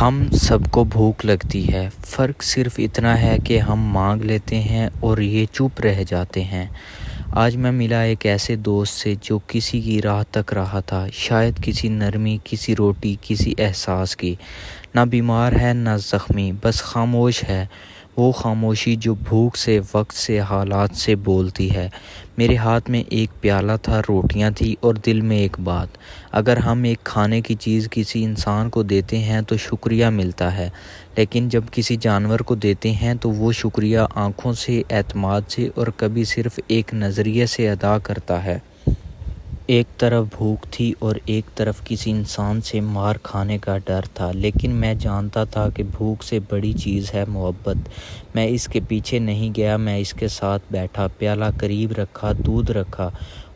ہم سب کو بھوک لگتی ہے، فرق صرف اتنا ہے کہ ہم مانگ لیتے ہیں اور یہ چپ رہ جاتے ہیں۔ آج میں ملا ایک ایسے دوست سے جو کسی کی راہ تک رہا تھا، شاید کسی نرمی، کسی روٹی، کسی احساس کی۔ نہ بیمار ہے نہ زخمی، بس خاموش ہے، وہ خاموشی جو بھوک سے، وقت سے، حالات سے بولتی ہے۔ میرے ہاتھ میں ایک پیالہ تھا، روٹیاں تھی اور دل میں ایک بات۔ اگر ہم ایک کھانے کی چیز کسی انسان کو دیتے ہیں تو شکریہ ملتا ہے، لیکن جب کسی جانور کو دیتے ہیں تو وہ شکریہ آنکھوں سے، اعتماد سے اور کبھی صرف ایک نظریے سے ادا کرتا ہے۔ ایک طرف بھوک تھی اور ایک طرف کسی انسان سے مار کھانے کا ڈر تھا، لیکن میں جانتا تھا کہ بھوک سے بڑی چیز ہے محبت۔ میں اس کے پیچھے نہیں گیا، میں اس کے ساتھ بیٹھا، پیالہ قریب رکھا، دودھ رکھا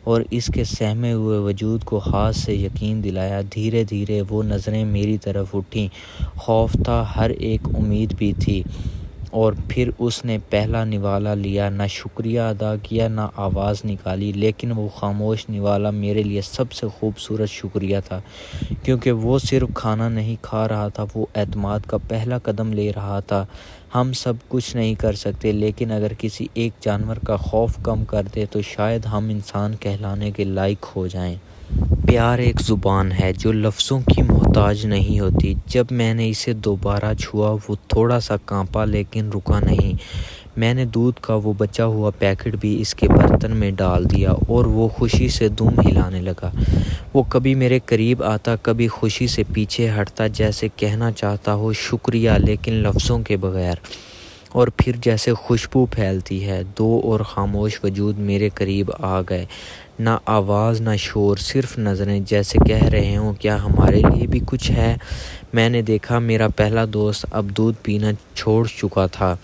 اور اس کے سہمے ہوئے وجود کو ہاتھ سے یقین دلایا۔ دھیرے دھیرے وہ نظریں میری طرف اٹھیں، خوف تھا، ہر ایک امید بھی تھی۔ اور پھر اس نے پہلا نوالا لیا، نہ شکریہ ادا کیا، نہ آواز نکالی، لیکن وہ خاموش نوالا میرے لیے سب سے خوبصورت شکریہ تھا، کیونکہ وہ صرف کھانا نہیں کھا رہا تھا، وہ اعتماد کا پہلا قدم لے رہا تھا۔ ہم سب کچھ نہیں کر سکتے، لیکن اگر کسی ایک جانور کا خوف کم کر دے تو شاید ہم انسان کہلانے کے لائق ہو جائیں۔ پیار ایک زبان ہے جو لفظوں کی محتاج نہیں ہوتی۔ جب میں نے اسے دوبارہ چھوا، وہ تھوڑا سا کانپا لیکن رکا نہیں۔ میں نے دودھ کا وہ بچا ہوا پیکٹ بھی اس کے برتن میں ڈال دیا اور وہ خوشی سے دم ہلانے لگا۔ وہ کبھی میرے قریب آتا، کبھی خوشی سے پیچھے ہٹتا، جیسے کہنا چاہتا ہو شکریہ لیکن لفظوں کے بغیر۔ اور پھر جیسے خوشبو پھیلتی ہے، دو اور خاموش وجود میرے قریب آ گئے، نہ آواز نہ شور، صرف نظریں، جیسے کہہ رہے ہوں کیا ہمارے لیے بھی کچھ ہے۔ میں نے دیکھا میرا پہلا دوست اب دودھ پینا چھوڑ چکا تھا،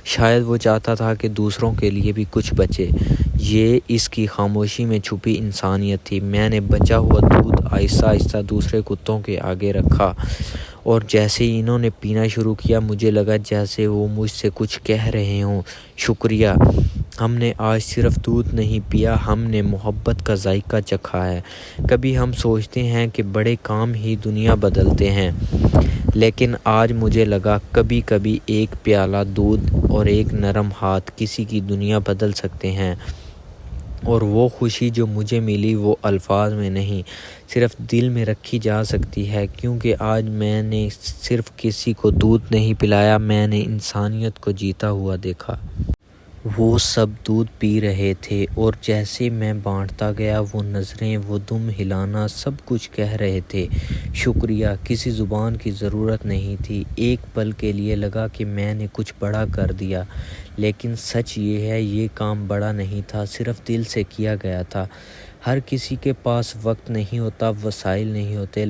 شاید وہ چاہتا تھا کہ دوسروں کے لیے بھی کچھ بچے۔ یہ اس کی خاموشی میں چھپی انسانیت تھی۔ میں نے بچا ہوا دودھ آہستہ آہستہ دوسرے کتوں کے آگے رکھا اور جیسے ہی انہوں نے پینا شروع کیا، مجھے لگا جیسے وہ مجھ سے کچھ کہہ رہے ہوں، شکریہ، ہم نے آج صرف دودھ نہیں پیا، ہم نے محبت کا ذائقہ چکھا ہے۔ کبھی ہم سوچتے ہیں کہ بڑے کام ہی دنیا بدلتے ہیں، لیکن آج مجھے لگا کبھی کبھی ایک پیالہ دودھ اور ایک نرم ہاتھ کسی کی دنیا بدل سکتے ہیں۔ اور وہ خوشی جو مجھے ملی وہ الفاظ میں نہیں، صرف دل میں رکھی جا سکتی ہے، کیونکہ آج میں نے صرف کسی کو دودھ نہیں پلایا، میں نے انسانیت کو جیتا ہوا دیکھا۔ وہ سب دودھ پی رہے تھے اور جیسے میں بانٹتا گیا، وہ نظریں، وہ دم ہلانا، سب کچھ کہہ رہے تھے شکریہ۔ کسی زبان کی ضرورت نہیں تھی۔ ایک پل کے لیے لگا کہ میں نے کچھ بڑا کر دیا، لیکن سچ یہ ہے یہ کام بڑا نہیں تھا، صرف دل سے کیا گیا تھا۔ ہر کسی کے پاس وقت نہیں ہوتا، وسائل نہیں ہوتے،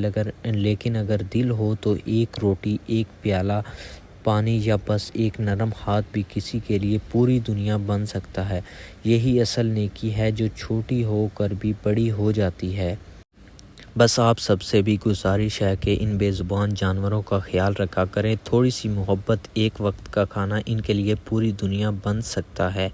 لیکن اگر دل ہو تو ایک روٹی، ایک پیالہ پانی یا بس ایک نرم ہاتھ بھی کسی کے لیے پوری دنیا بن سکتا ہے۔ یہی اصل نیکی ہے جو چھوٹی ہو کر بھی بڑی ہو جاتی ہے۔ بس آپ سب سے بھی گزارش ہے کہ ان بے زبان جانوروں کا خیال رکھا کریں۔ تھوڑی سی محبت، ایک وقت کا کھانا، ان کے لیے پوری دنیا بن سکتا ہے۔